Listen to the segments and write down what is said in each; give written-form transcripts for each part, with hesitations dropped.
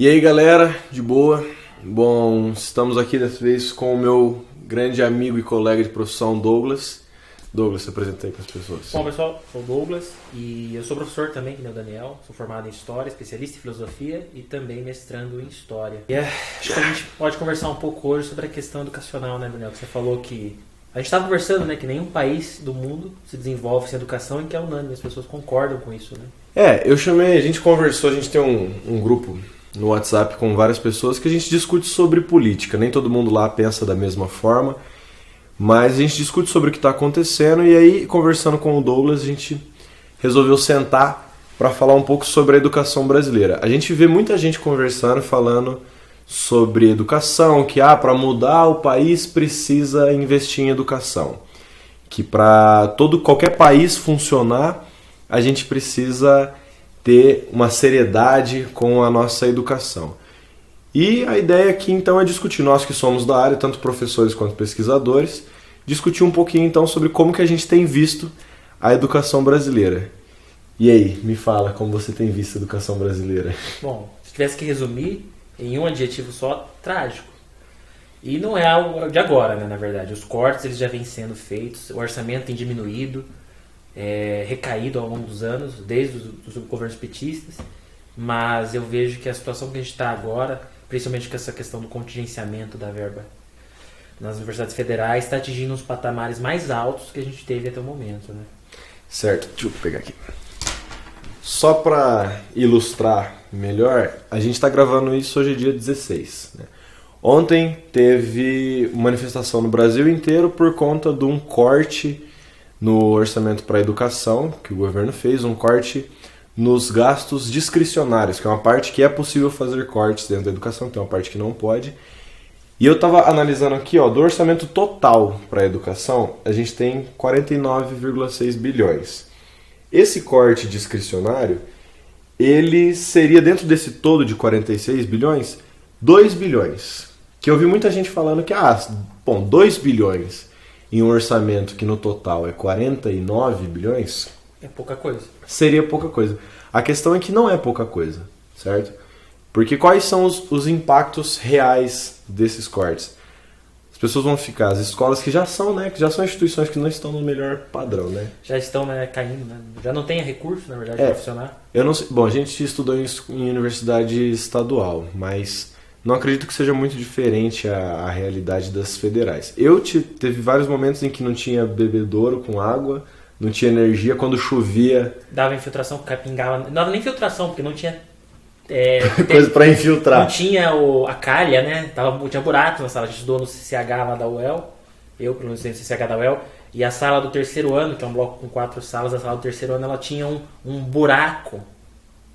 E aí galera, de boa? Bom, estamos aqui dessa vez com o meu grande amigo e colega de profissão Douglas. Douglas, se apresenta aí para as pessoas. Bom pessoal, sou o Douglas e eu sou professor também, que nem o Daniel. Sou formado em História, especialista em Filosofia e também mestrando em História. E acho que a gente pode conversar um pouco hoje sobre a questão educacional, né, Daniel? Que você falou que... A gente estava conversando, né, que nenhum país do mundo se desenvolve sem educação e que é unânime, as pessoas concordam com isso, né? A gente conversou, a gente tem um grupo no WhatsApp com várias pessoas que a gente discute sobre política. Nem todo mundo lá pensa da mesma forma, mas a gente discute sobre o que está acontecendo e aí, conversando com o Douglas, a gente resolveu sentar para falar um pouco sobre a educação brasileira. A gente vê muita gente conversando, falando sobre educação, que para mudar o país precisa investir em educação. Que para qualquer país funcionar, a gente precisa ter uma seriedade com a nossa educação. E a ideia aqui então é discutir, nós que somos da área, tanto professores quanto pesquisadores, discutir um pouquinho então sobre como que a gente tem visto a educação brasileira. E aí, me fala como você tem visto a educação brasileira. Bom, se tivesse que resumir em um adjetivo só, trágico. E não é algo de agora, né, na verdade. Os cortes eles já vêm sendo feitos, o orçamento tem diminuído, recaído ao longo dos anos, desde os governos petistas, mas eu vejo que a situação que a gente está agora, principalmente com essa questão do contingenciamento da verba nas universidades federais, está atingindo os patamares mais altos que a gente teve até o momento, né? Certo, deixa eu pegar aqui. Só para ilustrar melhor, a gente está gravando isso hoje é dia 16, né? Ontem teve manifestação no Brasil inteiro por conta de um corte no orçamento para a educação que o governo fez, um corte nos gastos discricionários, que é uma parte que é possível fazer cortes dentro da educação, tem uma parte que não pode. E eu estava analisando aqui, do orçamento total para a educação, a gente tem 49,6 bilhões. Esse corte discricionário, ele seria dentro desse todo de 46 bilhões, 2 bilhões. Que eu vi muita gente falando que, 2 bilhões em um orçamento que no total é 49 bilhões... É pouca coisa. Seria pouca coisa. A questão é que não é pouca coisa, certo? Porque quais são os impactos reais desses cortes? As pessoas vão ficar, as escolas que já são instituições que não estão no melhor padrão, né? Já estão, caindo, né? Já não tem recurso, na verdade, para funcionar. Eu não sei. Bom, a gente estudou em universidade estadual, mas não acredito que seja muito diferente a realidade das federais. Teve vários momentos em que não tinha bebedouro com água, não tinha energia, quando chovia... Dava infiltração, porque pingava... Não dava nem infiltração, porque não tinha... coisa para infiltrar. Não tinha a calha, né? Tinha buraco na sala. A gente estudou no CCH lá da UEL. Eu, pelo menos, no CCH da UEL. E a sala do terceiro ano, que é um bloco com 4 salas, a sala do terceiro ano, ela tinha um buraco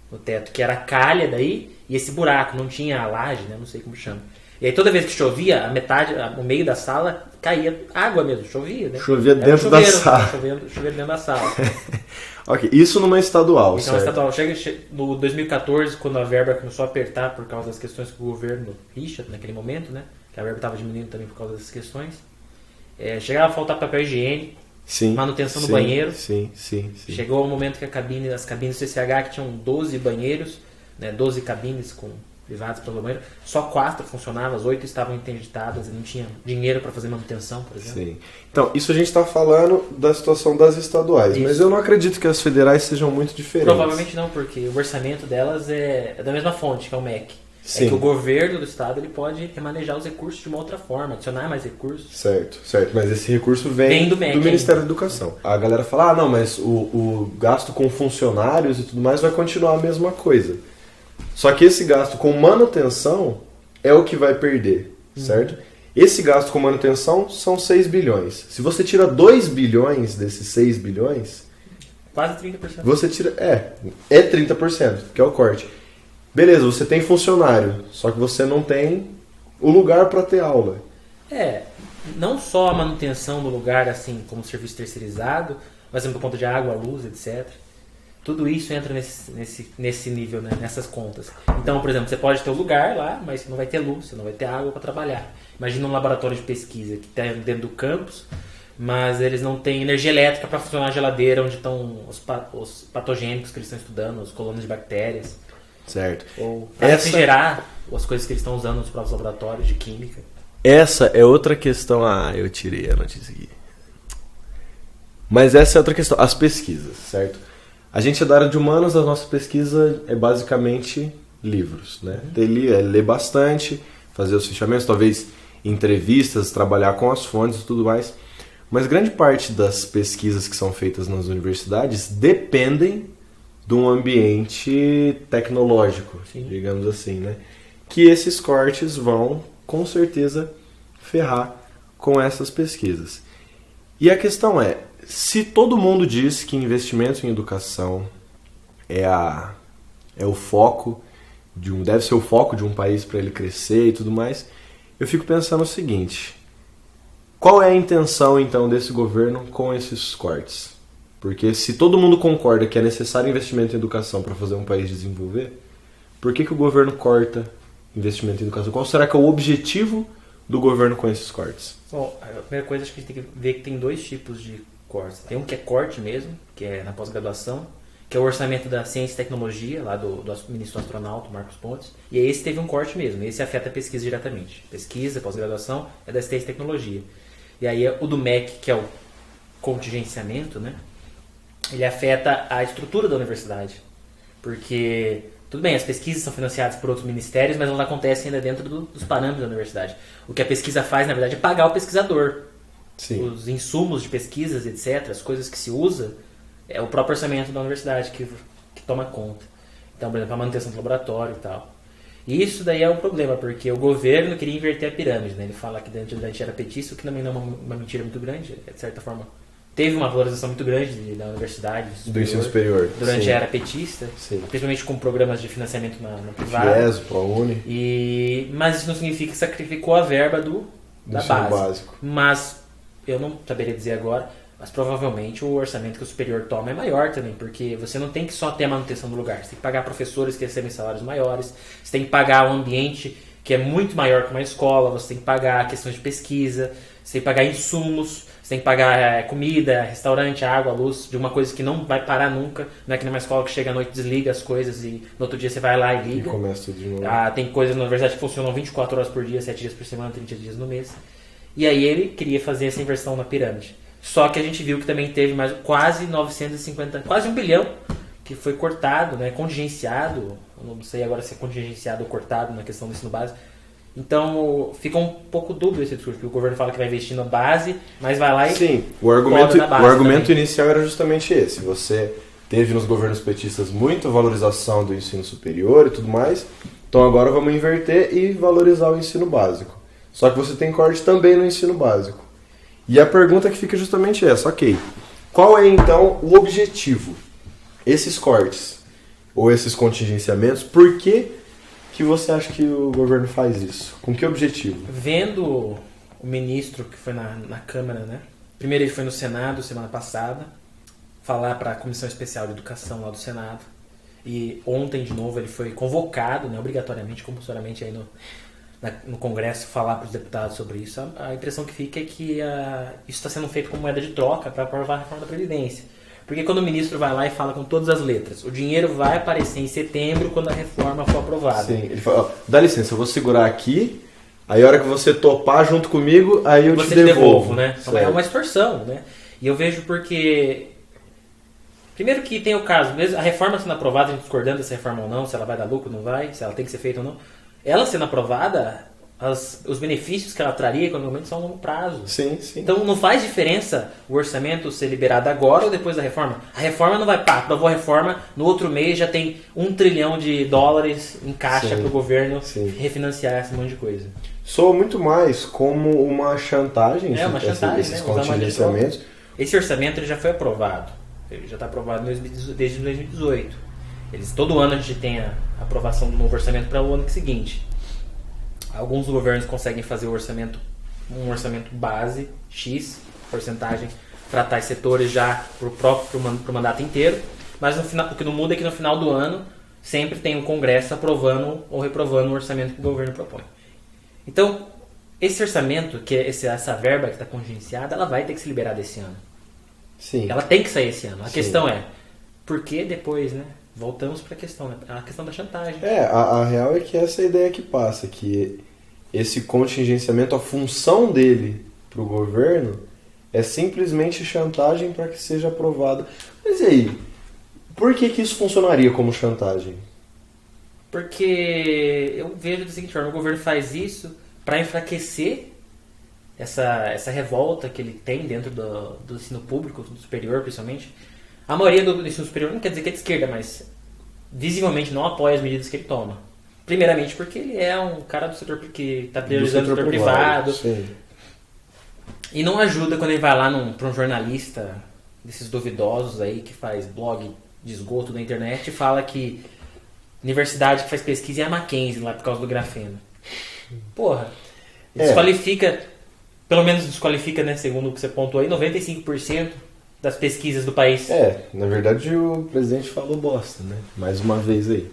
no teto, que era a calha daí, e esse buraco, não tinha a laje, né? Não sei como chama. E aí toda vez que chovia, o meio da sala caía água mesmo, chovia, né? Chovia dentro da sala. Chovia dentro da sala. Ok, isso numa estadual, então, certo? Estadual. No 2014, quando a verba começou a apertar por causa das questões que o governo rixa naquele momento, né? Que a verba estava diminuindo também por causa dessas questões. Chegava a faltar papel higiênico, manutenção do banheiro. Sim. Chegou o momento que as cabines do CCH, que tinham 12 banheiros, né, 12 cabines privadas pelo banheiro, só 4 funcionavam, as 8 estavam interditadas e não tinha dinheiro para fazer manutenção, por exemplo. Sim. Então, isso a gente está falando da situação das estaduais, mas eu não acredito que as federais sejam muito diferentes. Provavelmente não, porque o orçamento delas é da mesma fonte, que é o MEC. Sim. É que o governo do estado ele pode remanejar os recursos de uma outra forma, adicionar mais recursos. Certo. Mas esse recurso vem do Ministério da Educação. A galera fala, não, mas o gasto com funcionários e tudo mais vai continuar a mesma coisa. Só que esse gasto com manutenção é o que vai perder, certo? Esse gasto com manutenção são 6 bilhões. Se você tira 2 bilhões desses 6 bilhões... Quase 30%. Você tira... É 30%, que é o corte. Beleza, você tem funcionário, só que você não tem o lugar para ter aula. Não só a manutenção do lugar, assim, como serviço terceirizado, mas também por conta de água, luz, etc. Tudo isso entra nesse nível, né? Nessas contas. Então, por exemplo, você pode ter o lugar lá, mas você não vai ter luz, você não vai ter água para trabalhar. Imagina um laboratório de pesquisa que está dentro do campus, mas eles não têm energia elétrica para funcionar a geladeira onde estão os patogênicos que eles estão estudando, os colônias de bactérias. Certo. Ou para refrigerar as coisas que eles estão usando nos próprios laboratórios de química. Essa é outra questão. Eu tirei a notícia aqui. Mas essa é outra questão. As pesquisas, certo? A gente é da área de humanas, a nossa pesquisa é basicamente livros, né? Ler bastante, fazer os fechamentos, talvez entrevistas, trabalhar com as fontes e tudo mais. Mas grande parte das pesquisas que são feitas nas universidades dependem de um ambiente tecnológico, digamos assim, né? Que esses cortes vão, com certeza, ferrar com essas pesquisas. E a questão é, se todo mundo diz que investimento em educação é o foco deve ser o foco de um país para ele crescer e tudo mais, eu fico pensando o seguinte: qual é a intenção então desse governo com esses cortes? Porque se todo mundo concorda que é necessário investimento em educação para fazer um país desenvolver, por que o governo corta investimento em educação? Qual será que é o objetivo do governo com esses cortes? Bom, a primeira coisa, acho que a gente tem que ver que tem dois tipos de cortes. Tem um que é corte mesmo, que é na pós-graduação, que é o orçamento da ciência e tecnologia, lá do ministro astronauta, Marcos Pontes. E esse teve um corte mesmo, esse afeta a pesquisa diretamente. Pesquisa, pós-graduação, é da ciência e tecnologia. E aí o do MEC, que é o contingenciamento, né? Ele afeta a estrutura da universidade. Porque, tudo bem, as pesquisas são financiadas por outros ministérios, mas elas acontecem ainda dentro dos parâmetros da universidade. O que a pesquisa faz, na verdade, é pagar o pesquisador. Sim. Os insumos de pesquisas, etc., as coisas que se usa, é o próprio orçamento da universidade que toma conta. Então, por exemplo, a manutenção do laboratório e tal. E isso daí é um problema, porque o governo queria inverter a pirâmide, né? Ele fala que dentro da gente era petista, o que também não é uma mentira muito grande, de certa forma. Teve uma valorização muito grande da universidade do ensino superior durante a era petista, principalmente com programas de financiamento na privada. FIES, ProUni. Mas isso não significa que sacrificou a verba da base. Básico. Mas eu não saberia dizer agora, mas provavelmente o orçamento que o superior toma é maior também, porque você não tem que só ter a manutenção do lugar, você tem que pagar professores que recebem salários maiores, você tem que pagar um ambiente que é muito maior que uma escola, você tem que pagar questões de pesquisa, você tem que pagar insumos, você tem que pagar comida, restaurante, água, luz, de uma coisa que não vai parar nunca. Não é que numa escola que chega à noite, desliga as coisas e no outro dia você vai lá e liga. E começa tudo de novo. Tem coisas na universidade que funcionam 24 horas por dia, 7 dias por semana, 30 dias no mês. E aí ele queria fazer essa inversão na pirâmide. Só que a gente viu que também teve mais quase 950, quase 1 bilhão que foi cortado, né, contingenciado. Eu não sei agora se é contingenciado ou cortado na questão do ensino básico. Então fica um pouco dúbio esse discurso, porque o governo fala que vai investir na base, mas vai lá e... Sim, o argumento inicial era justamente esse. Você teve nos governos petistas muita valorização do ensino superior e tudo mais, então agora vamos inverter e valorizar o ensino básico. Só que você tem corte também no ensino básico. E a pergunta que fica justamente essa, ok, qual é então o objetivo? Esses cortes, ou esses contingenciamentos, por que você acha que o governo faz isso? Com que objetivo? Vendo o ministro que foi na Câmara, né? Primeiro ele foi no Senado semana passada, falar para a Comissão Especial de Educação lá do Senado. E ontem, de novo, ele foi convocado, né, obrigatoriamente, compulsoriamente, aí no Congresso, falar para os deputados sobre isso. A impressão que fica é que isso está sendo feito como moeda de troca para aprovar a reforma da Previdência. Porque quando o ministro vai lá e fala com todas as letras, o dinheiro vai aparecer em setembro quando a reforma for aprovada. Sim, ele fala, dá licença, eu vou segurar aqui, aí a hora que você topar junto comigo, aí eu te devolvo. Né? Então é uma extorsão, né? E eu vejo porque... Primeiro que tem o caso, mesmo a reforma sendo aprovada, a gente discordando se a reforma ou não, se ela vai dar lucro ou não vai, se ela tem que ser feita ou não. Ela sendo aprovada, os benefícios que ela traria economicamente são a longo prazo. Sim, sim. Então não faz diferença o orçamento ser liberado agora ou depois da reforma. A reforma não vai, aprovou a reforma, no outro mês já tem $1 trilhão em caixa para o governo refinanciar esse monte de coisa. Soa muito mais como uma chantagem, esses contingenciamentos. Esse orçamento ele já foi aprovado. Ele já está aprovado desde 2018. Todo ano a gente tem a aprovação do novo orçamento para o ano seguinte. Alguns governos conseguem fazer um orçamento base, X, porcentagem, para tais setores já para o mandato inteiro. Mas no final, o que não muda é que no final do ano sempre tem um Congresso aprovando ou reprovando o orçamento que o governo propõe. Então, esse orçamento, que é essa verba que está contingenciada, ela vai ter que ser liberada esse ano. Sim. Ela tem que sair esse ano. A questão é, por que depois, né? voltamos para a questão da chantagem. A real é que essa é a ideia que passa, que esse contingenciamento, a função dele para o governo é simplesmente chantagem para que seja aprovado. Mas e aí, por que isso funcionaria como chantagem? Porque eu vejo da seguinte forma, o governo faz isso para enfraquecer essa revolta que ele tem dentro do ensino público, do superior principalmente. A maioria do ensino superior não quer dizer que é de esquerda, mas visivelmente não apoia as medidas que ele toma. Primeiramente porque ele é um cara do setor que está priorizando o setor privado. Sim. E não ajuda quando ele vai lá para um jornalista desses duvidosos aí que faz blog de esgoto na internet e fala que universidade que faz pesquisa é a Mackenzie lá por causa do grafeno. Porra, desqualifica, pelo menos desqualifica, né, segundo o que você pontuou aí, 95% das pesquisas do país. Na verdade o presidente falou bosta, né? Mais uma vez aí.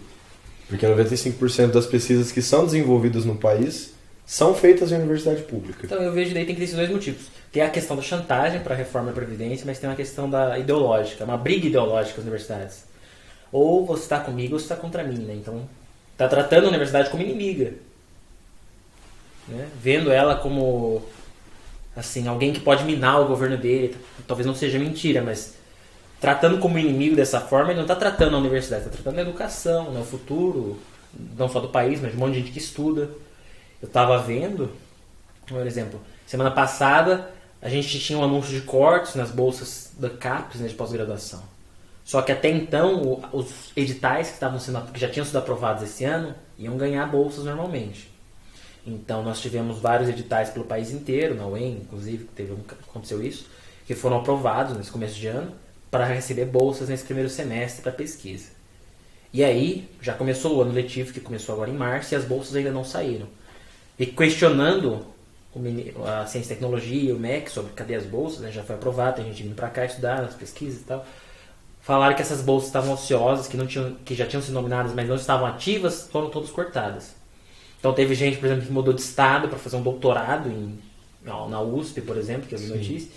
Porque 95% das pesquisas que são desenvolvidas no país são feitas em universidade pública. Então eu vejo daí tem que ter esses dois motivos. Tem a questão da chantagem para a reforma da Previdência, mas tem uma questão da ideológica, uma briga ideológica das universidades. Ou você está comigo ou você está contra mim, né? Então, está tratando a universidade como inimiga. Né? Vendo ela como assim, alguém que pode minar o governo dele. Talvez não seja mentira, mas tratando como inimigo dessa forma, ele não está tratando a universidade, está tratando a educação, né? O futuro, não só do país, mas de um monte de gente que estuda. Eu estava vendo, por exemplo, semana passada a gente tinha um anúncio de cortes nas bolsas da CAPES, né, de pós-graduação. Só que até então os editais que já tinham sido aprovados esse ano iam ganhar bolsas normalmente. Então nós tivemos vários editais pelo país inteiro, na UEM, inclusive, aconteceu isso, que foram aprovados nesse começo de ano para receber bolsas nesse primeiro semestre para pesquisa. E aí já começou o ano letivo, que começou agora em março, e as bolsas ainda não saíram. E questionando a Ciência e Tecnologia, o MEC, sobre cadê as bolsas, né, já foi aprovado, tem gente vindo para cá estudar as pesquisas e tal. Falaram que essas bolsas estavam ociosas, que já tinham sido nominadas, mas não estavam ativas, foram todas cortadas. Então teve gente, por exemplo, que mudou de estado para fazer um doutorado na USP, por exemplo, que eu vi notícia,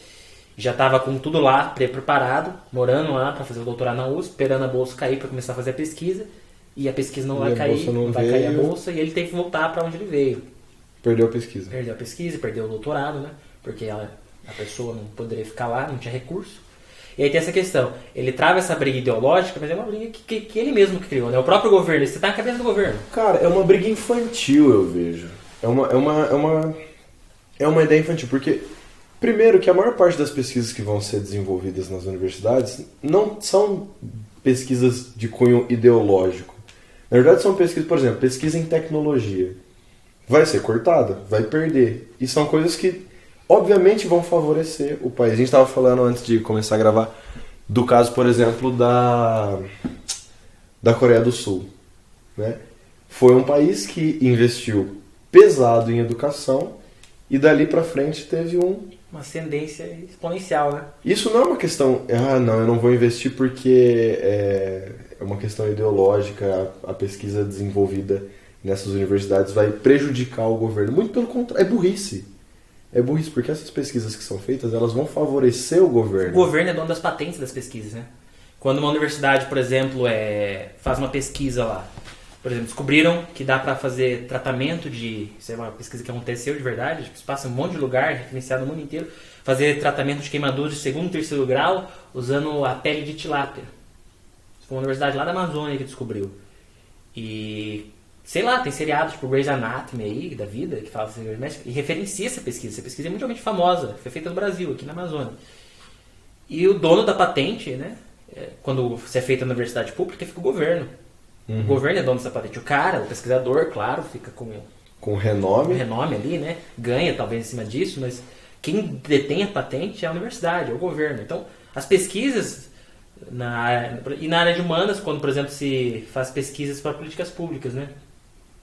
e já estava com tudo lá preparado, morando lá para fazer o doutorado na USP, esperando a bolsa cair para começar a fazer a pesquisa, e a pesquisa não vai cair, não vai cair a bolsa, e ele tem que voltar para onde ele veio. Perdeu a pesquisa. Perdeu o doutorado, né? Porque a pessoa não poderia ficar lá, não tinha recurso. E aí tem essa questão, ele trava essa briga ideológica, mas é uma briga que ele mesmo que criou, né? O próprio governo, você está na cabeça do governo. Cara, é uma briga infantil, eu vejo. É uma ideia infantil, porque, primeiro, que a maior parte das pesquisas que vão ser desenvolvidas nas universidades não são pesquisas de cunho ideológico. Na verdade, são pesquisas, por exemplo, pesquisa em tecnologia. Vai ser cortada, vai perder. E são coisas que obviamente vão favorecer o país. A gente estava falando antes de começar a gravar do caso, por exemplo, da Coreia do Sul. Né? Foi um país que investiu pesado em educação e dali para frente teve uma ascendência exponencial. Né? Isso não é uma questão, não, eu não vou investir porque é uma questão ideológica, a pesquisa desenvolvida nessas universidades vai prejudicar o governo. Muito pelo contrário, é burrice. É burrice, porque essas pesquisas que são feitas, elas vão favorecer o governo. O governo é dono das patentes das pesquisas, né? Quando uma universidade, por exemplo, faz uma pesquisa lá, por exemplo, descobriram que dá para fazer tratamento de, isso é uma pesquisa que aconteceu de verdade, se passa em um monte de lugar, referenciado no mundo inteiro, fazer tratamento de queimaduras de 2º e 3º grau usando a pele de tilápia. Foi uma universidade lá da Amazônia que descobriu. E sei lá, tem seriados tipo Grey's Anatomy aí, da vida, que fala assim, e referencia essa pesquisa. Essa pesquisa é mundialmente famosa, foi feita no Brasil, aqui na Amazônia. E o dono da patente, né, quando você é feita na universidade pública, fica o governo. Uhum. O governo é dono dessa patente. O cara, o pesquisador, claro, fica com renome. Com renome ali, né, ganha talvez em cima disso, mas quem detém a patente é a universidade, é o governo. Então, as pesquisas na área de humanas, quando, por exemplo, se faz pesquisas para políticas públicas, né,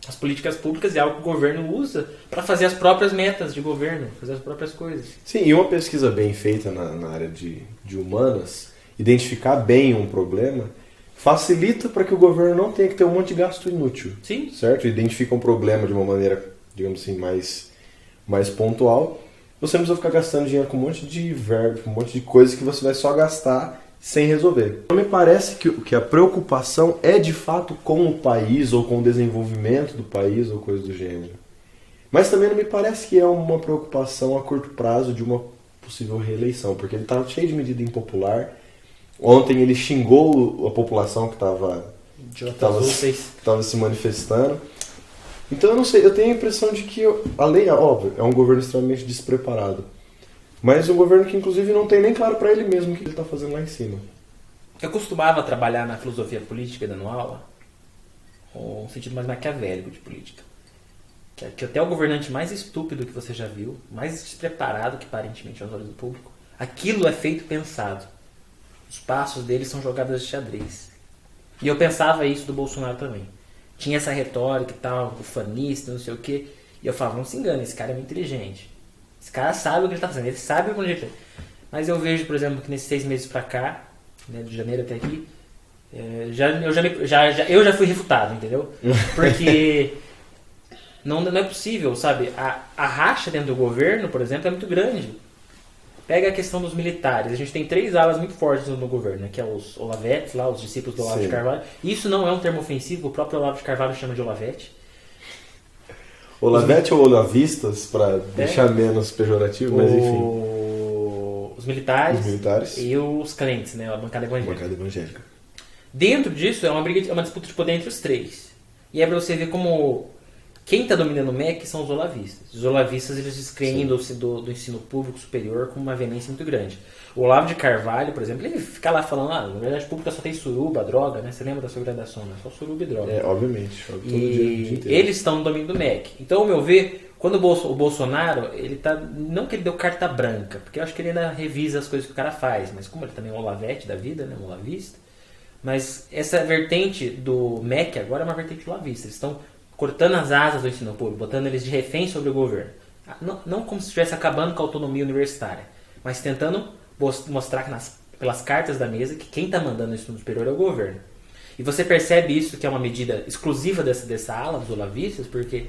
as políticas públicas é algo que o governo usa para fazer as próprias metas de governo, fazer as próprias coisas. Sim, e uma pesquisa bem feita na área de humanas, identificar bem um problema, facilita para que o governo não tenha que ter um monte de gasto inútil. Sim. Certo? Identifica um problema de uma maneira, digamos assim, mais pontual. Você não precisa ficar gastando dinheiro com um monte de verbo, com um monte de coisas que você vai só gastar sem resolver. Não me parece que a preocupação é de fato com o país ou com o desenvolvimento do país ou coisa do gênero. Mas também não me parece que é uma preocupação a curto prazo de uma possível reeleição, porque ele estava cheio de medida impopular. Ontem ele xingou a população que estava se manifestando. Então eu não sei, eu tenho a impressão de que a lei, óbvio, é um governo extremamente despreparado. Mas um governo que inclusive não tem nem claro para ele mesmo o que ele está fazendo lá em cima. Eu costumava trabalhar na filosofia política dando aula com um sentido mais maquiavélico de política. Que até o governante mais estúpido que você já viu, mais despreparado que aparentemente aos olhos do público, aquilo é feito pensado. Os passos dele são jogadas de xadrez. E eu pensava isso do Bolsonaro também. Tinha essa retórica e tal, ufanista, não sei o quê. E eu falava, não se engane, esse cara é muito inteligente. Esse cara sabe o que ele está fazendo, ele sabe o que ele está fazendo. Mas eu vejo, por exemplo, que nesses 6 meses pra cá, né, de janeiro até aqui, eu já fui refutado, entendeu? Porque não é possível, sabe? A racha dentro do governo, por exemplo, é muito grande. Pega a questão dos militares. A gente tem 3 alas muito fortes no governo, né, que é os Olavetes, lá, os discípulos do Olavo de Carvalho. Isso não é um termo ofensivo, o próprio Olavo de Carvalho chama de Olavete. Olavete ou olavistas, para deixar menos pejorativo, mas enfim. Os militares e os crentes, né, a bancada evangélica. Dentro disso é uma disputa de poder entre os 3. E é para você ver como quem está dominando o MEC são os olavistas. Os olavistas eles descreem do ensino público superior com uma veemência muito grande. O Olavo de Carvalho, por exemplo, ele fica lá falando, na verdade pública só tem suruba, droga, né? Você lembra da sua graduação, né? Só suruba e droga. Obviamente. E eles estão no domínio do MEC. Então, ao meu ver, quando o Bolsonaro, ele tá, não que ele deu carta branca, porque eu acho que ele ainda revisa as coisas que o cara faz, mas como ele também é um olavete da vida, né? Um olavista, mas essa vertente do MEC agora é uma vertente olavista. Eles estão cortando as asas do ensino público, botando eles de refém sobre o governo. Não como se estivesse acabando com a autonomia universitária, mas tentando mostrar pelas cartas da mesa que quem está mandando no ensino superior é o governo. E você percebe isso que é uma medida exclusiva dessa ala dos olavistas, porque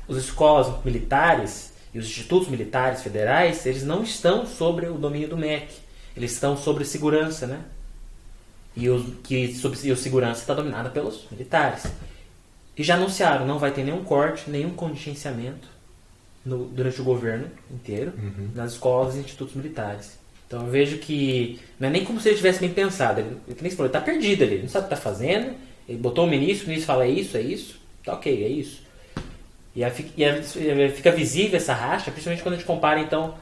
as escolas militares e os institutos militares federais, eles não estão sobre o domínio do MEC. Eles estão sobre segurança, né? E o segurança está dominada pelos militares. E já anunciaram, não vai ter nenhum corte, nenhum contingenciamento durante o governo inteiro nas escolas e institutos militares. Então eu vejo que não é nem como se ele tivesse bem pensado. Ele, que nem você falou, ele está perdido ali, ele não sabe o que está fazendo. Ele botou o ministro fala é isso, tá ok, é isso. E aí fica visível essa racha, principalmente quando a gente compara então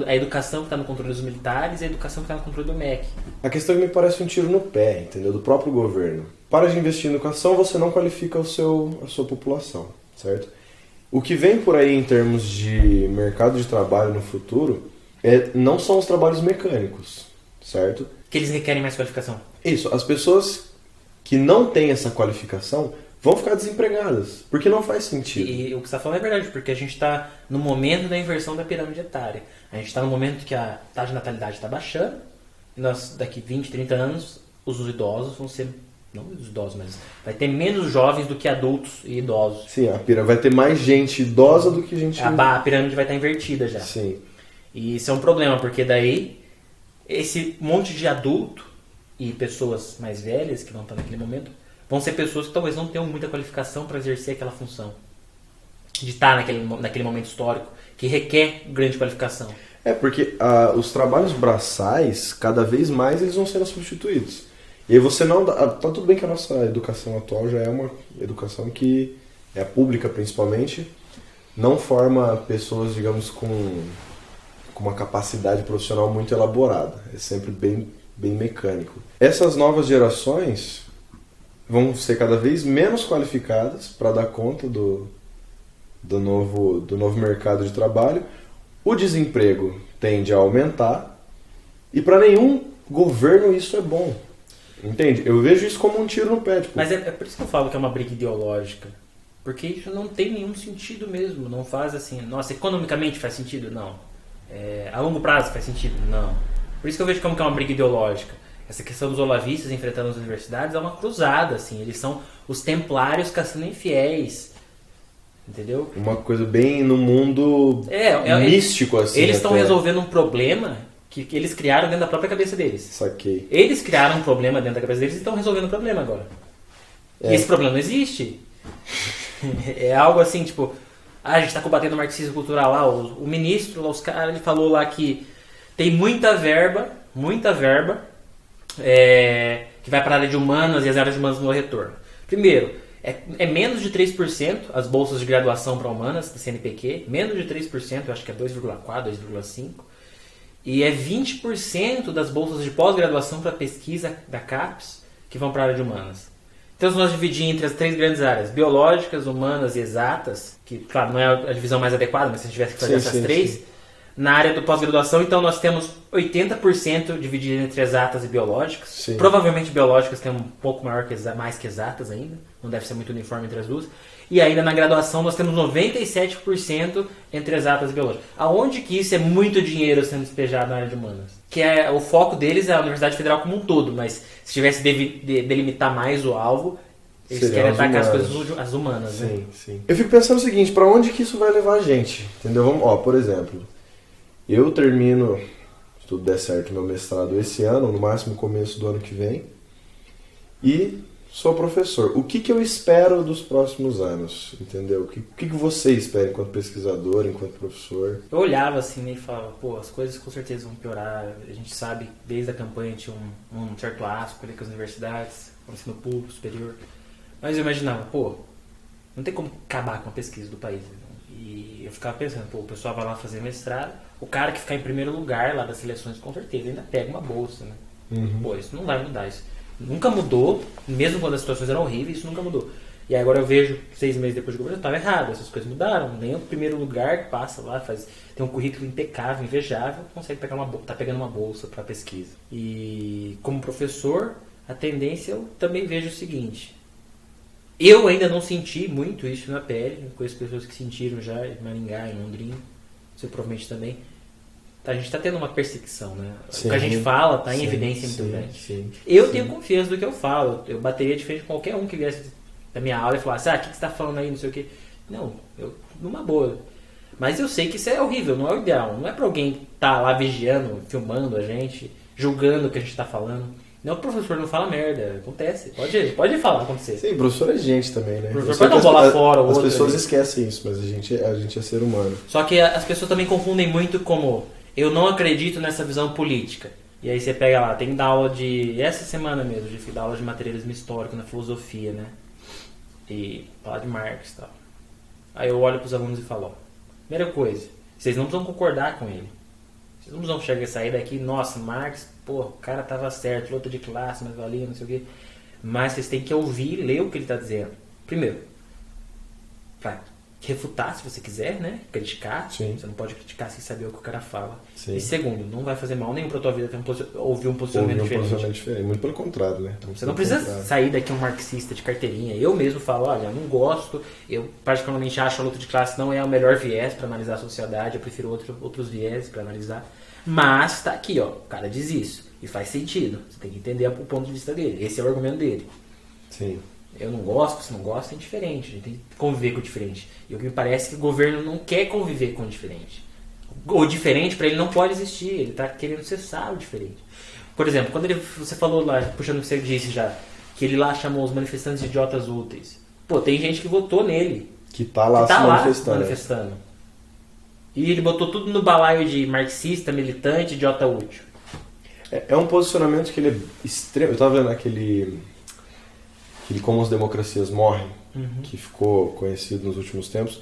a educação que está no controle dos militares e a educação que está no controle do MEC. A questão me parece um tiro no pé, entendeu? Do próprio governo. Para de investir em educação, você não qualifica a sua população, certo? O que vem por aí em termos de mercado de trabalho no futuro não são os trabalhos mecânicos, certo? Que eles requerem mais qualificação. Isso, as pessoas que não têm essa qualificação vão ficar desempregadas, porque não faz sentido. E o que você está falando é verdade, porque a gente está no momento da inversão da pirâmide etária. A gente está no momento que a taxa de natalidade está baixando, e nós, daqui 20, 30 anos, os idosos vão ser... Não os idosos, mas vai ter menos jovens do que adultos e idosos. Sim, vai ter mais gente idosa do que gente... A pirâmide vai estar invertida já. Sim. E isso é um problema, porque daí esse monte de adulto e pessoas mais velhas que vão estar naquele momento vão ser pessoas que talvez não tenham muita qualificação para exercer aquela função. De estar naquele momento histórico que requer grande qualificação. Porque os trabalhos braçais, cada vez mais eles vão sendo substituídos. E aí você não dá... Tá tudo bem que a nossa educação atual já é uma educação que é pública principalmente, não forma pessoas, digamos, com uma capacidade profissional muito elaborada. É sempre bem mecânico. Essas novas gerações vão ser cada vez menos qualificadas para dar conta do novo mercado de trabalho. O desemprego tende a aumentar e para nenhum governo isso é bom. Entende? Eu vejo isso como um tiro no pé. Tipo... Mas é por isso que eu falo que é uma briga ideológica. Porque isso não tem nenhum sentido mesmo. Não faz assim... Nossa, economicamente faz sentido? Não. A longo prazo faz sentido? Não. Por isso que eu vejo como que é uma briga ideológica. Essa questão dos olavistas enfrentando as universidades é uma cruzada, assim. Eles são os templários caçando infiéis. Entendeu? Uma coisa bem no mundo místico, assim. Eles estão resolvendo um problema que eles criaram dentro da própria cabeça deles. Saquei. Eles criaram um problema dentro da cabeça deles e estão resolvendo o problema agora. E esse problema não existe. É algo assim, tipo, a gente está combatendo o marxismo cultural lá, o ministro, os caras, ele falou lá que tem muita verba, que vai para a área de humanas e as áreas de humanas no retorno. Primeiro, é menos de 3% as bolsas de graduação para humanas, da CNPq, menos de 3%, eu acho que é 2,4%, 2,5%, e é 20% das bolsas de pós-graduação para pesquisa da CAPES que vão para a área de humanas. Então, se nós dividirmos entre as 3 grandes áreas, biológicas, humanas e exatas, que, claro, não é a divisão mais adequada, mas se a gente tivesse que fazer essas 3, na área do pós-graduação, então nós temos 80% dividido entre exatas e biológicas. Sim. Provavelmente biológicas tem um pouco mais que exatas ainda, não deve ser muito uniforme entre as duas. E ainda na graduação nós temos 97% entre exatas e biológicas. Aonde que isso é muito dinheiro sendo despejado na área de humanas? Que o foco deles é a Universidade Federal como um todo, mas se tivesse de delimitar mais o alvo, eles querem atacar as coisas as humanas. Sim, né? sim. Eu fico pensando o seguinte, pra onde que isso vai levar a gente? Entendeu? Vamos, por exemplo, eu termino, se tudo der certo, meu mestrado esse ano, no máximo começo do ano que vem, e sou professor. O que eu espero dos próximos anos? Entendeu? O que você espera enquanto pesquisador, enquanto professor? Eu olhava assim e falava, pô, as coisas com certeza vão piorar. A gente sabe, desde a campanha tinha um certo asco ali com as universidades, com o ensino público, superior. Mas eu imaginava, pô, não tem como acabar com a pesquisa do país. E eu ficava pensando, pô, o pessoal vai lá fazer mestrado, o cara que ficar em primeiro lugar lá das seleções com certeza ainda pega uma bolsa, né? Pô, isso não vai mudar, isso nunca mudou, mesmo quando as situações eram horríveis, isso nunca mudou. E agora eu vejo, 6 meses depois de governo, estava errado, essas coisas mudaram. Nem o primeiro lugar que passa lá, tem um currículo impecável, invejável, consegue pegar tá pegando uma bolsa para pesquisa. E como professor, a tendência eu também vejo o seguinte, eu ainda não senti muito isso na pele, conheço pessoas que sentiram já em Maringá, em Londrina, você provavelmente também. A gente está tendo uma perseguição, né? Sim, o que a gente fala está em evidência muito grande. Eu tenho confiança do que eu falo. Eu bateria de frente com qualquer um que viesse da minha aula e falasse, o que você está falando aí, não sei o quê. Não, numa boa. Mas eu sei que isso é horrível, não é o ideal. Não é para alguém estar lá vigiando, filmando a gente, julgando o que a gente está falando. Não, o professor não fala merda, acontece. Pode falar, acontecer. Sim, o professor é gente também, né? O professor pode não bolar fora. As pessoas esquecem isso, mas a gente é ser humano. Só que as pessoas também confundem muito como... Eu não acredito nessa visão política. E aí você pega lá, tem que dar aula de... Essa semana mesmo, de dar aula de materialismo histórico na filosofia, né? E falar de Marx e tal. Aí eu olho pros alunos e falo, primeira coisa, vocês não precisam concordar com ele. Vocês não precisam sair daqui, nossa, Marx, pô, o cara tava certo, luta de classe, mas valia, não sei o quê. Mas vocês têm que ouvir e ler o que ele tá dizendo. Primeiro, pra refutar se você quiser, né? Criticar. Sim. Você não pode criticar sem saber o que o cara fala. Sim. E segundo, não vai fazer mal nenhum pra tua vida ouvir um posicionamento diferente. Muito pelo contrário, né? Você não precisa sair daqui um marxista de carteirinha. Eu mesmo falo, olha, eu não gosto, eu particularmente acho a luta de classe não é o melhor viés para analisar a sociedade, eu prefiro outros viés para analisar. Mas tá aqui, ó, o cara diz isso e faz sentido. Você tem que entender o ponto de vista dele. Esse é o argumento dele. Sim. Eu não gosto, você não gosta, é diferente. A gente tem que conviver com o diferente. E o que me parece é que o governo não quer conviver com o diferente. O diferente, para ele, não pode existir. Ele está querendo cessar o diferente. Por exemplo, quando você falou lá, puxando o que você disse já, que ele lá chamou os manifestantes de idiotas úteis. Pô, tem gente que votou nele. Que tá lá se manifestando. E ele botou tudo no balaio de marxista, militante, idiota útil. É um posicionamento que ele é extremo. Eu tava vendo aquele Como as Democracias Morrem, que ficou conhecido nos últimos tempos.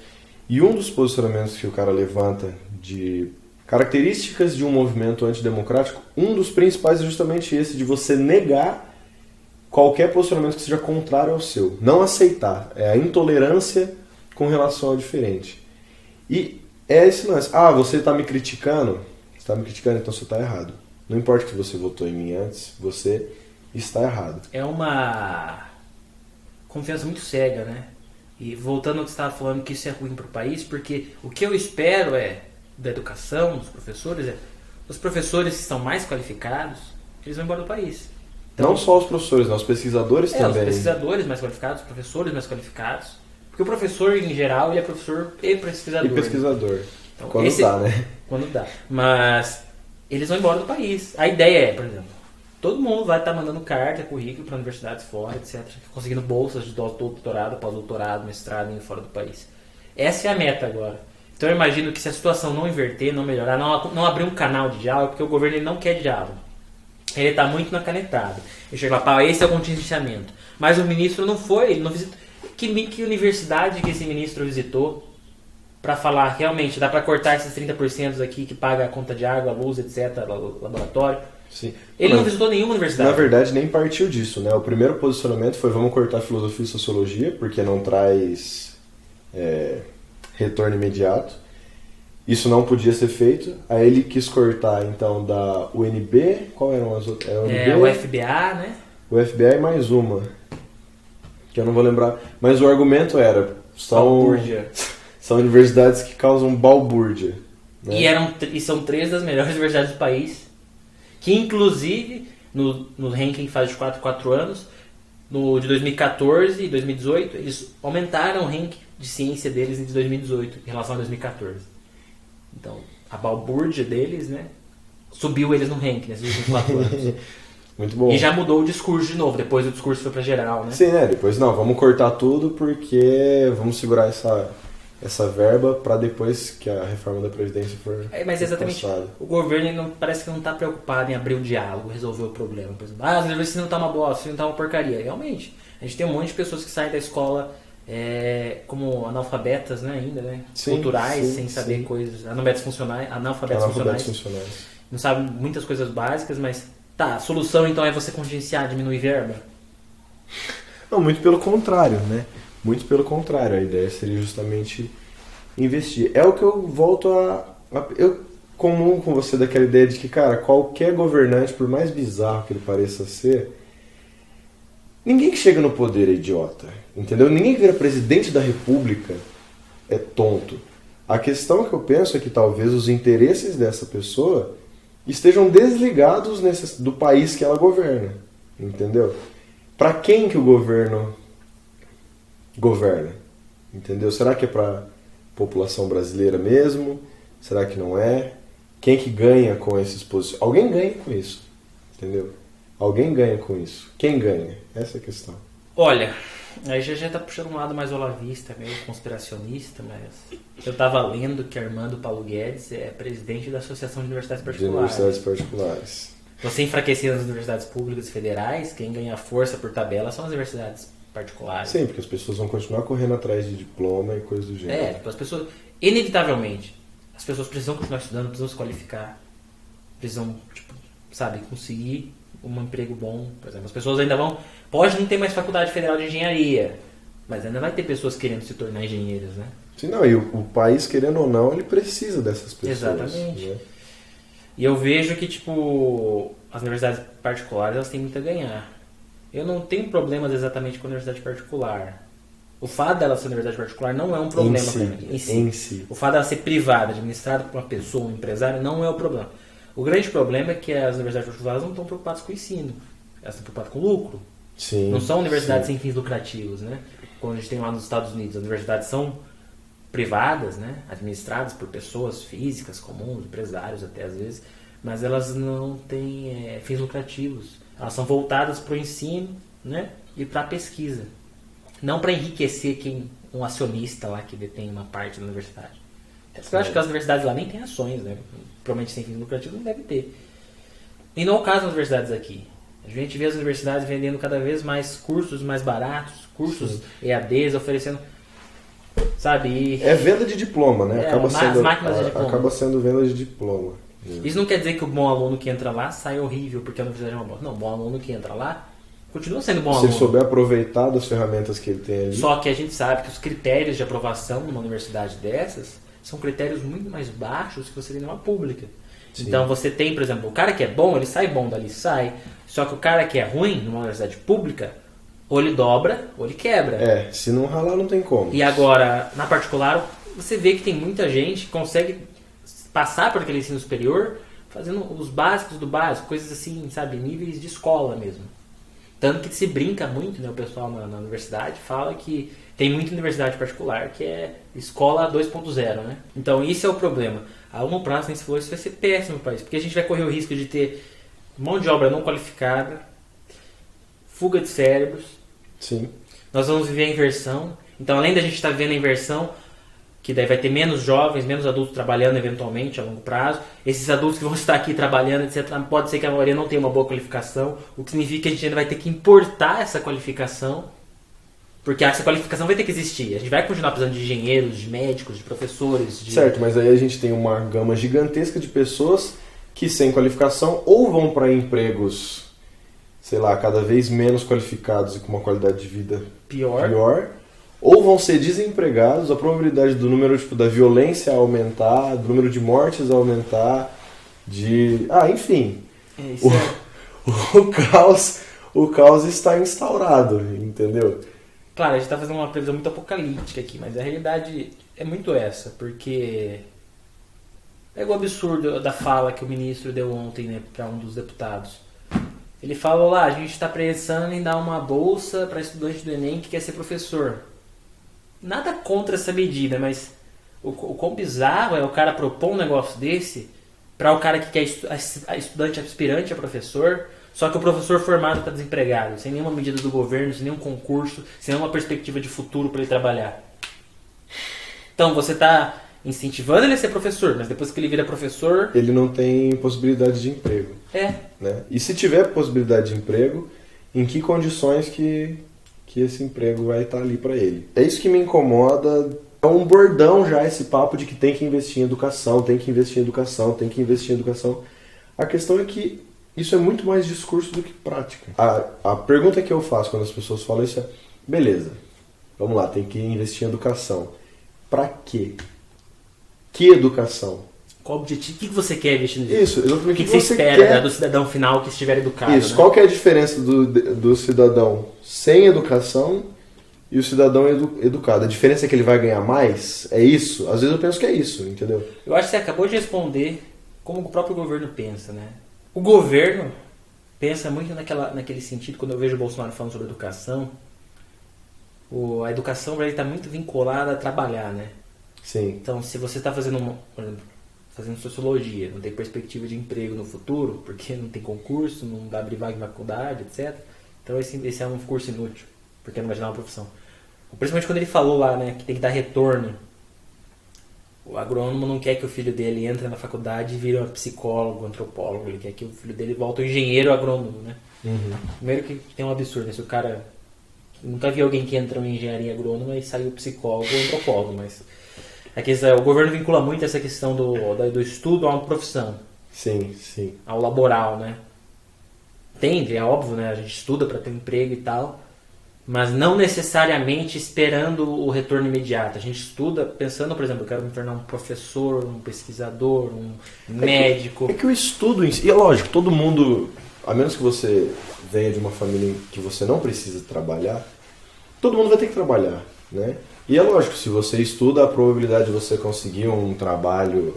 E um dos posicionamentos que o cara levanta de características de um movimento antidemocrático, um dos principais é justamente esse, de você negar qualquer posicionamento que seja contrário ao seu. Não aceitar. É a intolerância com relação ao diferente. E é esse lance. Você está me criticando? Você está me criticando, então você está errado. Não importa que você votou em mim antes, você está errado. É uma confiança muito cega, né? E voltando ao que você estava falando, que isso é ruim para o país, porque o que eu espero da educação, dos professores, os professores que são mais qualificados, eles vão embora do país. Então, não só os professores, não, os pesquisadores também. Os pesquisadores mais qualificados, os professores mais qualificados. Porque o professor, em geral, ele é professor e pesquisador. E pesquisador. Então, quando dá, né? Quando dá. Mas eles vão embora do país. A ideia é, por exemplo, todo mundo vai estar mandando carta, currículo para universidades fora, etc. Conseguindo bolsas de doutorado, pós-doutorado, mestrado indo fora do país. Essa é a meta agora. Então eu imagino que se a situação não inverter, não melhorar, não abrir um canal de diálogo, porque o governo ele não quer diálogo. Ele está muito na canetada. Ele chega lá, esse é o contingenciamento. Mas o ministro não foi, ele não visitou. Que universidade que esse ministro visitou para falar, realmente, dá para cortar esses 30% aqui que paga a conta de água, luz, etc., laboratório? Sim. Ele não visitou nenhuma universidade. Na verdade, nem partiu disso, né? O primeiro posicionamento foi vamos cortar filosofia e sociologia, porque não traz retorno imediato. Isso não podia ser feito. Aí ele quis cortar, então, da UNB. Qual eram as outras? Era o FBA, né? O FBA e mais uma, que eu não vou lembrar. Mas o argumento era... São universidades que causam balbúrdia. Né? E são 3 das melhores universidades do país. Que, inclusive, no ranking que faz de 4 em 4 anos, de 2014 e 2018, eles aumentaram o ranking de ciência deles em 2018 em relação a 2014. Então, a balbúrdia deles, né, subiu eles no ranking nesses últimos 4 anos. Muito bom. E já mudou o discurso de novo, depois o discurso foi pra geral, né? Sim, né? Depois não, vamos cortar tudo porque vamos segurar essa verba para depois que a reforma da Previdência for mas exatamente, passada. O governo parece que não está preocupado em abrir o diálogo, resolver o problema. Por exemplo, as universidades não tá uma bosta, não tá uma porcaria. Realmente, a gente tem um monte de pessoas que saem da escola como analfabetas, né, ainda, né? Sim, culturais, sim, sem saber sim. coisas, analfabetos funcionais. Não sabem muitas coisas básicas, mas tá, a solução então é você contingenciar, diminuir verba? Não, muito pelo contrário, né? Muito pelo contrário, a ideia seria justamente investir. É o que eu volto eu comum com você daquela ideia de que, cara, qualquer governante, por mais bizarro que ele pareça ser, ninguém que chega no poder é idiota, entendeu? Ninguém que vira presidente da república é tonto. A questão que eu penso é que talvez os interesses dessa pessoa estejam desligados do país que ela governa, entendeu? Para quem que o governo governa, entendeu? Será que é para população brasileira mesmo? Será que não é? Quem que ganha com esses posições? Alguém ganha com isso, entendeu? Alguém ganha com isso. Quem ganha? Essa é a questão. Olha, aí já tá puxando um lado mais olavista, meio conspiracionista, mas eu tava lendo que Armando Paulo Guedes é presidente da Associação de Universidades Particulares. De universidades particulares. Você enfraquecendo as universidades públicas e federais, quem ganha força por tabela são as universidades particulares. Sim, porque as pessoas vão continuar correndo atrás de diploma e coisas do gênero. Tipo, as pessoas, inevitavelmente, as pessoas precisam continuar estudando, precisam se qualificar, precisam, conseguir um emprego bom, por exemplo. As pessoas ainda pode não ter mais faculdade federal de engenharia, mas ainda vai ter pessoas querendo se tornar engenheiros, né? Sim, não, e o país, querendo ou não, ele precisa dessas pessoas. Exatamente. Né? E eu vejo que, as universidades particulares, elas têm muito a ganhar. Eu não tenho problemas exatamente com a universidade particular. O fato dela ser universidade particular não é um problema em si. O fato dela ser privada, administrada por uma pessoa, um empresário, não é o problema. O grande problema é que as universidades particulares não estão preocupadas com o ensino. Elas estão preocupadas com o lucro. Sim, não são universidades sem fins lucrativos, né? Quando a gente tem lá nos Estados Unidos, as universidades são privadas, né? Administradas por pessoas físicas, comuns, empresários até às vezes, mas elas não têm fins lucrativos. Elas são voltadas para o ensino, né? E para a pesquisa. Não para enriquecer um acionista lá que detém uma parte da universidade. Eu acho que as universidades lá nem têm ações, né? Provavelmente sem fins lucrativos não deve ter. E não é o caso das universidades aqui. A gente vê as universidades vendendo cada vez mais cursos mais baratos, cursos EADs, oferecendo, sabe? É venda de diploma, né? Acaba sendo venda de diploma. Isso não quer dizer que o bom aluno que entra lá sai horrível porque a universidade é uma bosta. Não, o bom aluno que entra lá continua sendo bom aluno. Se ele souber aproveitar das ferramentas que ele tem ali. Só que a gente sabe que os critérios de aprovação numa universidade dessas são critérios muito mais baixos que você tem numa pública. Sim. Então você tem, por exemplo, o cara que é bom, ele sai bom dali, sai. Só que o cara que é ruim numa universidade pública, ou ele dobra, ou ele quebra. Se não ralar não tem como. E agora, na particular, você vê que tem muita gente que consegue passar por aquele ensino superior fazendo os básicos do básico, coisas assim, sabe, níveis de escola mesmo. Tanto que se brinca muito, né, o pessoal na universidade fala que Tem muita universidade particular que é escola 2.0, né? Então, isso é o problema. A longo prazo, nem se falou, isso vai ser péssimo para o país, porque a gente vai correr o risco de ter mão de obra não qualificada, fuga de cérebros. Sim. Nós vamos viver a inversão. Então, além da gente estar vendo a inversão, que daí vai ter menos jovens, menos adultos trabalhando eventualmente a longo prazo. Esses adultos que vão estar aqui trabalhando, etc., pode ser que a maioria não tenha uma boa qualificação, o que significa que a gente ainda vai ter que importar essa qualificação, porque essa qualificação vai ter que existir. A gente vai continuar precisando de engenheiros, de médicos, de professores. Certo, mas aí a gente tem uma gama gigantesca de pessoas que sem qualificação ou vão para empregos, sei lá, cada vez menos qualificados e com uma qualidade de vida pior, ou vão ser desempregados, a probabilidade do número da violência aumentar, do número de mortes aumentar, enfim. O caos está instaurado, entendeu? Claro, a gente está fazendo uma previsão muito apocalíptica aqui, mas a realidade é muito essa, porque é o absurdo da fala que o ministro deu ontem, né, para um dos deputados. Ele falou lá, a gente está pensando em dar uma bolsa para estudante do Enem que quer ser professor. Nada contra essa medida, mas o quão bizarro é o cara propor um negócio desse para o cara que quer estudante aspirante a professor, só que o professor formado está desempregado, sem nenhuma medida do governo, sem nenhum concurso, sem nenhuma perspectiva de futuro para ele trabalhar. Então você está incentivando ele a ser professor, mas depois que ele vira professor... ele não tem possibilidade de emprego. Né? E se tiver possibilidade de emprego, em que condições que esse emprego vai estar ali para ele? É isso que me incomoda. É um bordão já esse papo de que tem que investir em educação, tem que investir em educação, tem que investir em educação. A questão é que isso é muito mais discurso do que prática. A pergunta que eu faço quando as pessoas falam isso é: beleza, vamos lá, tem que investir em educação. Para quê? Que educação? Qual o objetivo? O que você quer investir nisso? Isso, exatamente. O que você espera do cidadão final que estiver educado? Isso, né? Qual que é a diferença do cidadão sem educação e o cidadão educado? A diferença é que ele vai ganhar mais? É isso? Às vezes eu penso que é isso, entendeu? Eu acho que você acabou de responder como o próprio governo pensa, né? O governo pensa muito naquele sentido, quando eu vejo o Bolsonaro falando sobre educação, a educação para ele está muito vinculada a trabalhar, né? Sim. Então, se você está fazendo, por exemplo, fazendo sociologia, não tem perspectiva de emprego no futuro, porque não tem concurso, não dá abrir vaga em faculdade, etc. Então, esse é um curso inútil, porque não vai gerar uma profissão. Principalmente quando ele falou lá, né, que tem que dar retorno. O agrônomo não quer que o filho dele entre na faculdade e vire um psicólogo, antropólogo. Ele quer que o filho dele volte um engenheiro agrônomo, né? Uhum. Primeiro que tem um absurdo, né? Se o cara... Nunca vi alguém que entra em engenharia agrônoma e saiu psicólogo ou antropólogo, mas... o governo vincula muito essa questão do estudo a uma profissão. Sim, sim. Ao laboral, né? É óbvio, né? A gente estuda para ter um emprego e tal, mas não necessariamente esperando o retorno imediato. A gente estuda pensando, por exemplo, eu quero me tornar um professor, um pesquisador, um médico. É que o estudo em si... E é lógico, todo mundo... A menos que você venha de uma família que você não precisa trabalhar, todo mundo vai ter que trabalhar, né? E é lógico, se você estuda, a probabilidade de você conseguir um trabalho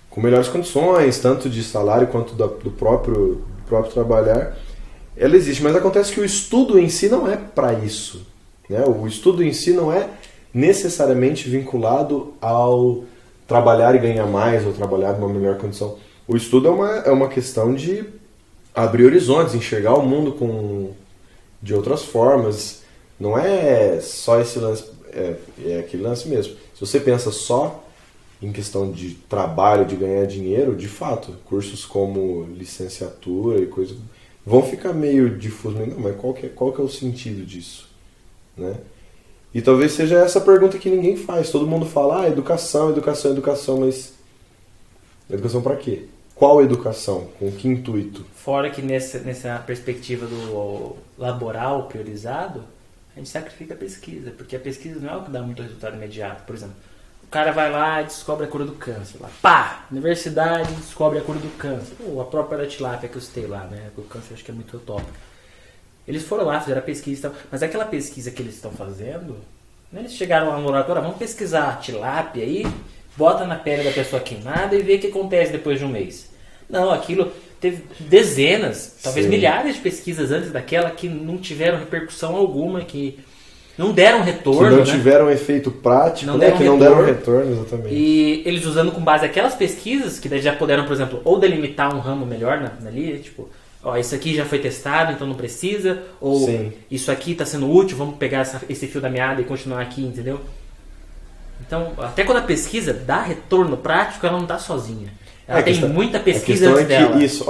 com melhores condições, tanto de salário quanto do próprio trabalhar, ela existe. Mas acontece que o estudo em si não é para isso, né? O estudo em si não é necessariamente vinculado ao trabalhar e ganhar mais ou trabalhar numa melhor condição. O estudo é uma questão de abrir horizontes, enxergar o mundo de outras formas. Não é só esse lance, é aquele lance mesmo. Se você pensa só em questão de trabalho, de ganhar dinheiro, de fato, cursos como licenciatura e coisa vão ficar meio difusos. Não, mas qual que é o sentido disso? Né? E talvez seja essa pergunta que ninguém faz. Todo mundo fala, educação, mas educação para quê? Qual educação? Com que intuito? Fora que nessa perspectiva do laboral priorizado, a gente sacrifica a pesquisa, porque a pesquisa não é o que dá muito resultado imediato. Por exemplo, o cara vai lá e descobre a cura do câncer. Lá. Pá! Universidade descobre a cura do câncer. A própria da tilápia que eu citei lá, né? O câncer acho que é muito utópico. Eles foram lá, fizeram a pesquisa e tal. Mas aquela pesquisa que eles estão fazendo, né? Eles chegaram lá no laboratório, vamos pesquisar a tilápia aí, bota na pele da pessoa queimada e vê o que acontece depois de um mês. Não, aquilo teve dezenas, talvez milhares de pesquisas antes daquela que não tiveram repercussão alguma, que não deram retorno, não tiveram efeito prático, que não deram retorno, exatamente. E eles usando com base aquelas pesquisas, que daí já puderam, por exemplo, ou delimitar um ramo melhor ali, tipo, ó, isso aqui já foi testado, então não precisa, ou Sim. isso aqui está sendo útil, vamos pegar esse fio da meada e continuar aqui, entendeu? Então, até quando a pesquisa dá retorno prático, ela não dá sozinha. Ela tem muita pesquisa antes dela. Isso,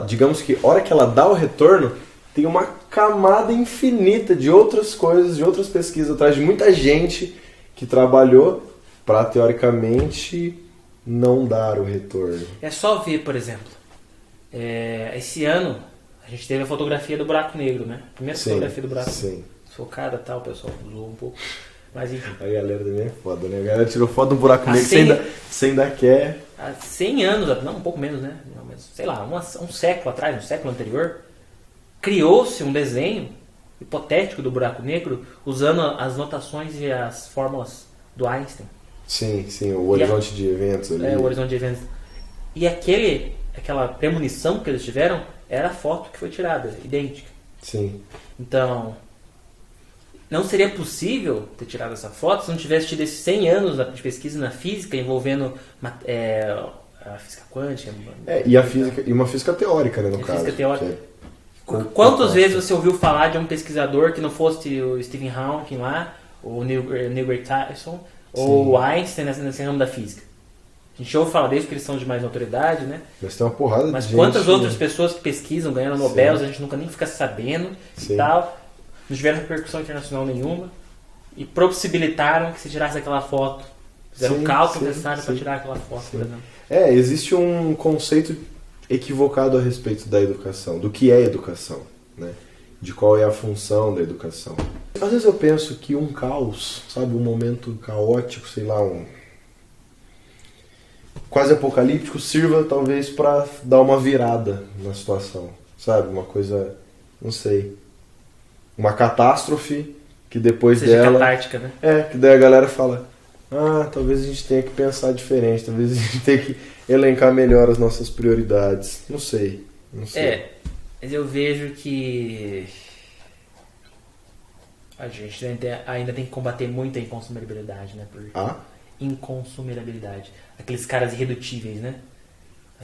digamos que a hora que ela dá o retorno, tem uma camada infinita de outras coisas, de outras pesquisas atrás, de muita gente que trabalhou para, teoricamente, não dar o retorno. É só ver, por exemplo, esse ano a gente teve a fotografia do buraco negro, né? Primeira fotografia do buraco negro. Focada e tal, o pessoal zoou um pouco. Mas enfim. A galera também é foda, né? A galera tirou foto do buraco negro sem ainda quer. Há 100 anos, não, um pouco menos, né? Não, mas, sei lá, um século atrás, um século anterior, criou-se um desenho hipotético do buraco negro usando as notações e as fórmulas do Einstein. Sim, o horizonte de eventos ali. O horizonte de eventos. E aquela premonição que eles tiveram era a foto que foi tirada, idêntica. Sim. Então, não seria possível ter tirado essa foto se não tivesse tido esses 100 anos de pesquisa na física envolvendo a física quântica. E uma física teórica, né, no caso. Física teórica. Quantas vezes você ouviu falar de um pesquisador que não fosse o Stephen Hawking lá, ou o Neil deGrasse Tyson, ou o Einstein nesse ramo da física? A gente ouve falar deles porque eles são de mais autoridade, né? Mas tem uma porrada de gente. Mas quantas outras pessoas que pesquisam, ganhando Nobel, a gente nunca nem fica sabendo e tal, não tiveram repercussão internacional nenhuma e possibilitaram que se tirasse aquela foto. Fizeram um cálculo necessário para tirar aquela foto, por exemplo. Existe um conceito equivocado a respeito da educação, do que é educação, né? De qual é a função da educação. Às vezes eu penso que um caos, sabe, um momento caótico, sei lá, quase apocalíptico, sirva talvez para dar uma virada na situação, sabe? Uma coisa, não sei, uma catástrofe que depois dela... catártica, né? Que daí a galera fala, talvez a gente tenha que pensar diferente, talvez a gente tenha que elencar melhor as nossas prioridades. Não sei. Mas eu vejo que a gente ainda tem que combater muito a inconsumibilidade, né? Inconsumibilidade. Aqueles caras irredutíveis, né?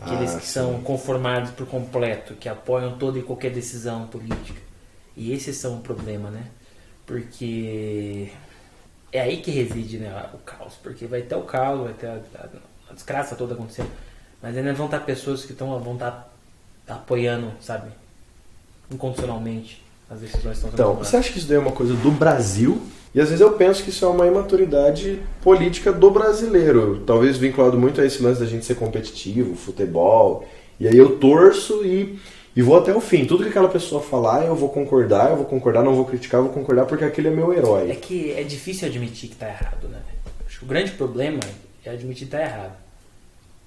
Aqueles que são conformados por completo, que apoiam toda e qualquer decisão política. E esses são o problema, né? Porque é aí que reside, né, o caos. Porque vai ter o caos, vai ter a desgraça toda acontecendo. Mas ainda vão estar pessoas que vão estar apoiando, sabe? Incondicionalmente as decisões que estão sendo tomadas. Você acha que isso daí é uma coisa do Brasil? E às vezes eu penso que isso é uma imaturidade política do brasileiro. Talvez vinculado muito a esse lance da gente ser competitivo, futebol. E aí eu torço e vou até o fim. Tudo que aquela pessoa falar, eu vou concordar, não vou criticar, eu vou concordar porque aquele é meu herói. É que é difícil admitir que está errado, né? Acho que o grande problema é admitir que está errado.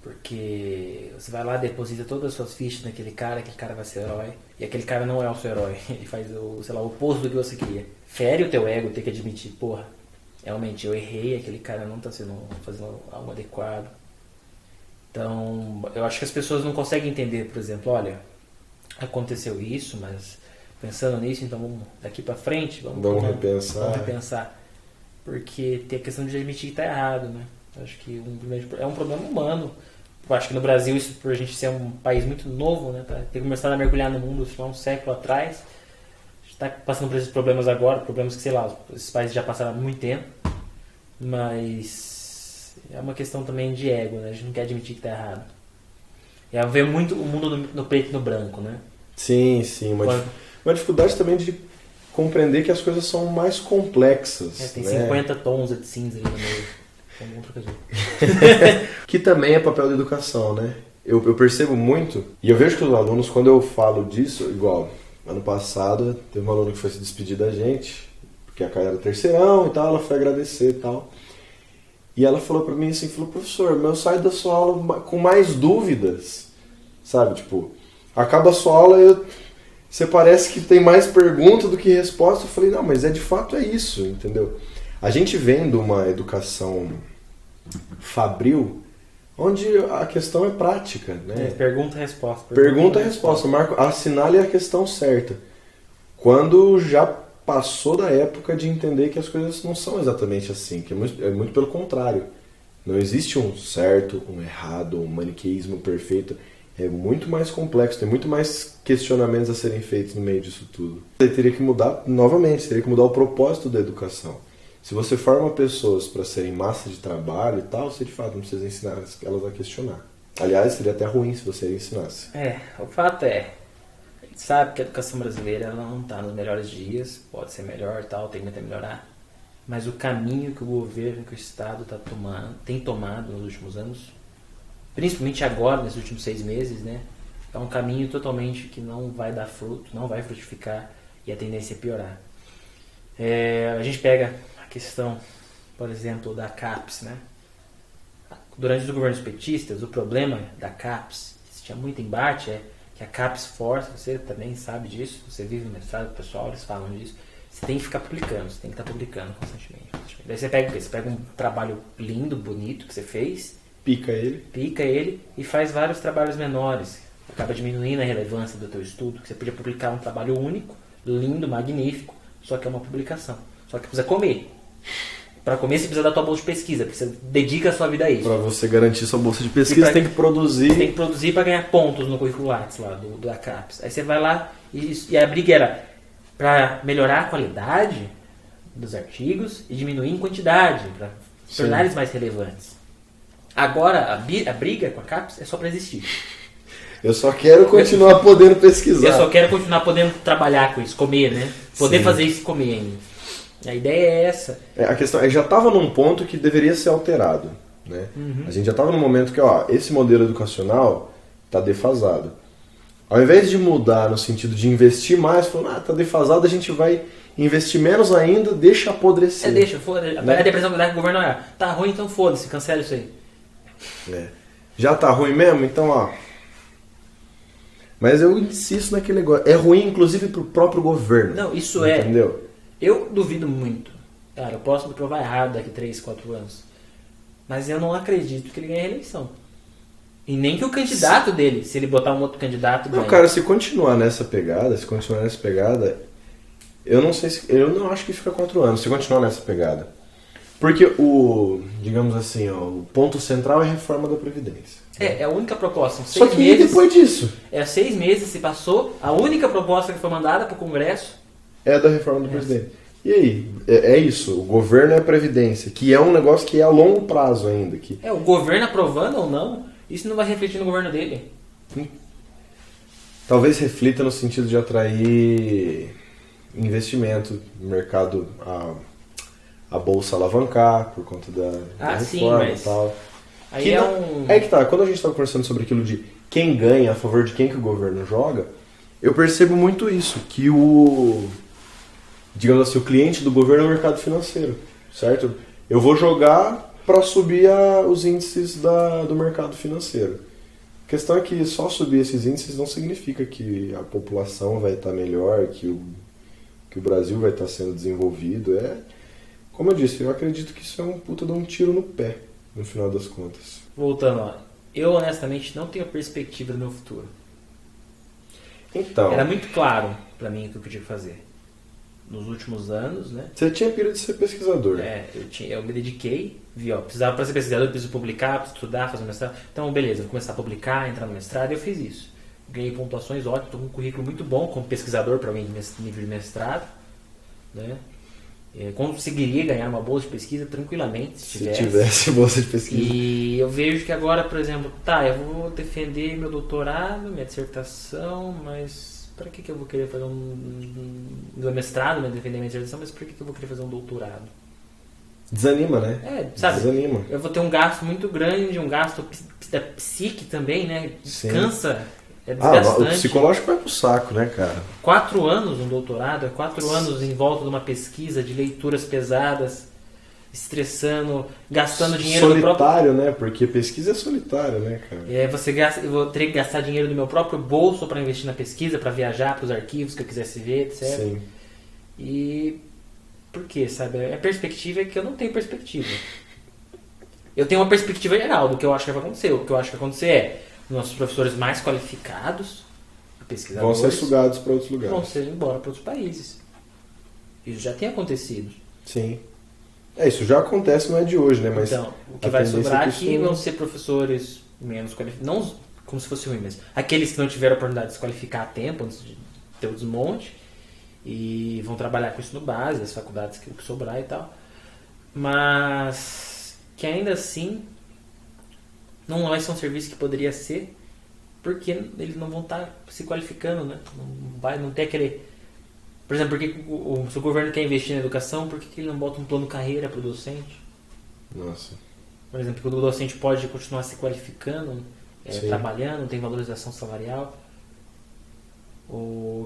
Porque você vai lá, deposita todas as suas fichas naquele cara, aquele cara vai ser herói, e aquele cara não é o seu herói, ele faz o oposto do que você queria. Fere o teu ego ter que admitir, porra, realmente eu errei, aquele cara não está fazendo algo adequado. Então, eu acho que as pessoas não conseguem entender, por exemplo, olha, aconteceu isso, mas pensando nisso, então vamos daqui para frente, vamos repensar. Porque tem a questão de admitir que está errado, né? Acho que é um problema humano. Eu acho que no Brasil, isso por a gente ser um país muito novo, né? Ter começado a mergulhar no mundo há um século atrás. A gente está passando por esses problemas agora, problemas que, sei lá, esses países já passaram há muito tempo. Mas é uma questão também de ego, né? A gente não quer admitir que está errado. É ver muito o mundo no preto e no branco, né? Sim. Uma dificuldade também de compreender que as coisas são mais complexas. Tem 50 tons de cinza ali no meio. Que também é papel da educação, né? Eu percebo muito, e eu vejo que os alunos, quando eu falo disso, igual, ano passado, teve uma aluna que foi se despedir da gente, porque a Caia era terceirão e tal, ela foi agradecer e tal. E ela falou pra mim assim, professor, eu saio da sua aula com mais dúvidas, sabe? Tipo, acaba a sua aula, você parece que tem mais pergunta do que resposta. Eu falei, não, mas de fato é isso, entendeu? A gente vem de uma educação fabril, onde a questão é prática, né? Pergunta e resposta. Pergunta e resposta. Marco, assinale a questão certa. Quando já passou da época de entender que as coisas não são exatamente assim, que é muito pelo contrário. Não existe um certo, um errado, um maniqueísmo perfeito. É muito mais complexo, tem muito mais questionamentos a serem feitos no meio disso tudo. Você teria que mudar, novamente, teria que mudar o propósito da educação. Se você forma pessoas para serem massa de trabalho e tal, você de fato não precisa ensinar elas a questionar. Aliás, seria até ruim se você ensinasse. O fato é, a gente sabe que a educação brasileira ela não está nos melhores dias, pode ser melhor e tal, tem que melhorar. Mas o caminho que o governo, que o Estado tem tomado nos últimos anos, principalmente agora, nesses últimos 6 meses, né, é um caminho totalmente que não vai dar fruto, não vai frutificar e a tendência é piorar. A gente pega a questão, por exemplo, da CAPES, né? Durante os governos petistas, o problema da CAPES, tinha muito embate, é que a CAPES força, você também sabe disso, você vive no mestrado, o pessoal, eles falam disso, você tem que ficar publicando, você tem que estar publicando constantemente. Daí você pega um trabalho lindo, bonito que você fez, pica ele e faz vários trabalhos menores, acaba diminuindo a relevância do teu estudo, que você podia publicar um trabalho único, lindo, magnífico, só que é uma publicação, só que precisa comer. Para comer você precisa da tua bolsa de pesquisa, porque você dedica a sua vida a isso. Para você garantir sua bolsa de pesquisa, você tem que produzir. Você tem que produzir para ganhar pontos no currículo Lattes lá da CAPES. Aí você vai lá e a briga era para melhorar a qualidade dos artigos e diminuir em quantidade, para tornar eles mais relevantes. Agora, a briga com a CAPES é só para existir. Eu só quero continuar podendo pesquisar. Eu só quero continuar podendo trabalhar com isso, comer, né? Poder fazer isso e comer ainda. A ideia é essa. A questão é já estava num ponto que deveria ser alterado. Né? Uhum. A gente já estava num momento que esse modelo educacional está defasado. Ao invés de mudar no sentido de investir mais, falando, está defasado, a gente vai investir menos ainda, deixa apodrecer. Foda-se. Né? A depressão que o governo tá ruim, então foda-se, cancela isso aí. Já tá ruim mesmo? Então, Mas eu insisto naquele negócio. É ruim, inclusive, pro próprio governo. Não, isso entendeu? Eu duvido muito. Cara, eu posso me provar errado daqui 3, 4 anos. Mas eu não acredito que ele ganhe a eleição. E nem que o candidato dele, se ele botar um outro candidato... Não, cara, se continuar nessa pegada, eu não sei se... Eu não acho que fica 4 anos, se continuar nessa pegada. Porque digamos assim, o ponto central é a reforma da Previdência. É a única proposta. Só que meses, depois disso... 6 meses se passou, a única proposta que foi mandada para o Congresso... É da reforma do presidente. E aí? É isso. O governo é a Previdência, que é um negócio que é a longo prazo ainda. O governo aprovando ou não, isso não vai refletir no governo dele. Talvez reflita no sentido de atrair investimento no mercado, a bolsa alavancar por conta da reforma e tal. Aí que tá. Quando a gente estava conversando sobre aquilo de quem ganha, a favor de quem que o governo joga, eu percebo muito isso, que digamos assim, o cliente do governo é o mercado financeiro, certo? Eu vou jogar para subir os índices do mercado financeiro. A questão é que só subir esses índices não significa que a população vai estar melhor, que o Brasil vai estar sendo desenvolvido. Como eu disse, eu acredito que isso é um puta de um tiro no pé, no final das contas. Voltando, eu honestamente não tenho perspectiva do meu futuro. Então... Era muito claro para mim o que eu podia fazer. Nos últimos anos, né? Você tinha pira de ser pesquisador. Eu me dediquei, precisava para ser pesquisador, eu preciso publicar, preciso estudar, fazer um mestrado. Então, beleza, vou começar a publicar, entrar no mestrado, e eu fiz isso. Ganhei pontuações ótimas, estou com um currículo muito bom como pesquisador para mim, nível de mestrado. Né? Conseguiria ganhar uma bolsa de pesquisa tranquilamente, se tivesse bolsa de pesquisa. E eu vejo que agora, por exemplo, eu vou defender meu doutorado, minha dissertação, mas... Para que eu vou querer fazer meu mestrado, defender minha dissertação, mas por que eu vou querer fazer um doutorado? Desanima, né? Sabe? Desanima. Eu vou ter um gasto muito grande, um gasto da psique também, né? Descansa, é desgastante. O psicológico vai pro saco, né, cara? 4 anos um doutorado, 4 anos em volta de uma pesquisa, de leituras pesadas, estressando, gastando dinheiro solitário, né? Porque pesquisa é solitário, né, cara? Eu vou ter que gastar dinheiro do meu próprio bolso para investir na pesquisa, para viajar para os arquivos que eu quisesse ver, etc. Sim. E por quê, sabe? A perspectiva é que eu não tenho perspectiva. Eu tenho uma perspectiva geral do que eu acho que vai acontecer. O que eu acho que vai acontecer é nossos professores mais qualificados, pesquisadores, vão ser sugados para outros lugares. Vão ser embora para outros países. Isso já tem acontecido. Sim. Isso já acontece, não é de hoje, né? Mas então, o que vai sobrar aqui vão ser professores menos qualificados. Não como se fosse ruim, mas aqueles que não tiveram a oportunidade de se qualificar a tempo, antes de ter o desmonte, e vão trabalhar com isso no base, as faculdades que sobrar e tal. Mas que ainda assim não vai ser um serviço que poderia ser, porque eles não vão estar se qualificando, né? Não ter aquele... Por exemplo, porque se o governo quer investir na educação, por que ele não bota um plano carreira para o docente? Nossa. Por exemplo, quando o docente pode continuar se qualificando, trabalhando, tem valorização salarial.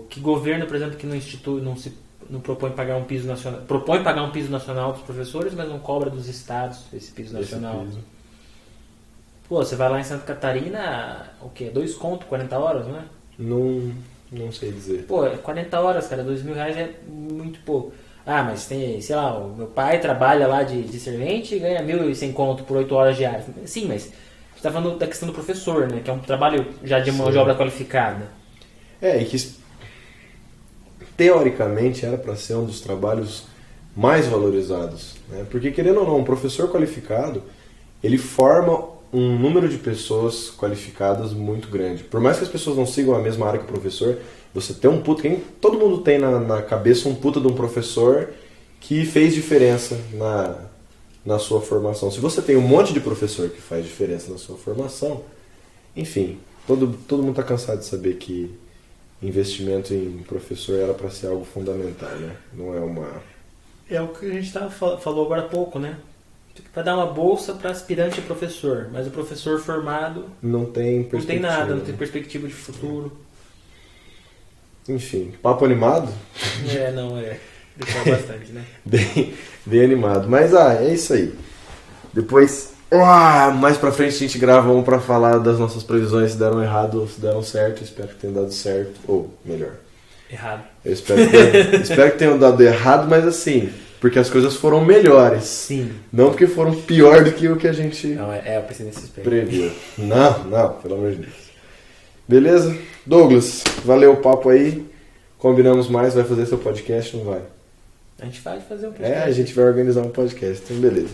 Que governo, por exemplo, que não institui, não propõe pagar um piso nacional, propõe pagar um piso nacional dos professores, mas não cobra dos estados esse piso nacional. Pô, você vai lá em Santa Catarina, o quê? 2 conto, 40 horas, não é? Não sei dizer. Pô, 40 horas, cara, R$2.000 é muito pouco. Ah, mas tem, sei lá, o meu pai trabalha lá de servente e ganha 1.100 conto por 8 horas diárias. Sim, mas você tá falando da questão do professor, né? Que é um trabalho já de mão de obra qualificada. E que teoricamente era para ser um dos trabalhos mais valorizados, né? Porque, querendo ou não, um professor qualificado, ele forma um número de pessoas qualificadas muito grande. Por mais que as pessoas não sigam a mesma área que o professor, você tem um puta... Todo mundo tem na cabeça um puta de um professor que fez diferença na sua formação. Se você tem um monte de professor que faz diferença na sua formação, enfim, todo mundo está cansado de saber que investimento em professor era para ser algo fundamental, né? Não é uma... É o que a gente falou agora há pouco, né? Para dar uma bolsa para aspirante a professor, mas o professor formado não tem nada, não tem perspectiva de futuro. Enfim, papo animado? Deixou bastante, né? bem animado. Mas é isso aí. Depois, mais pra frente a gente grava um pra falar das nossas previsões, se deram errado ou se deram certo. Espero que tenha dado certo. Ou, melhor, errado. Eu espero que tenham dado errado, mas assim... Porque as coisas foram melhores. Sim. Não porque foram pior do que o que a gente eu pensei nesse aspecto. previu. Não, pelo amor de Deus. Beleza? Douglas, valeu o papo aí. Combinamos mais, vai fazer seu podcast, não vai? A gente vai fazer um podcast. A gente vai organizar um podcast, então beleza.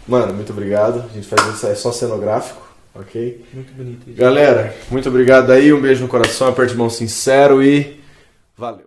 Mano, muito obrigado. A gente faz isso aí só cenográfico, ok? Muito bonito isso. Galera, muito obrigado aí. Um beijo no coração, aperte de mão sincero e valeu.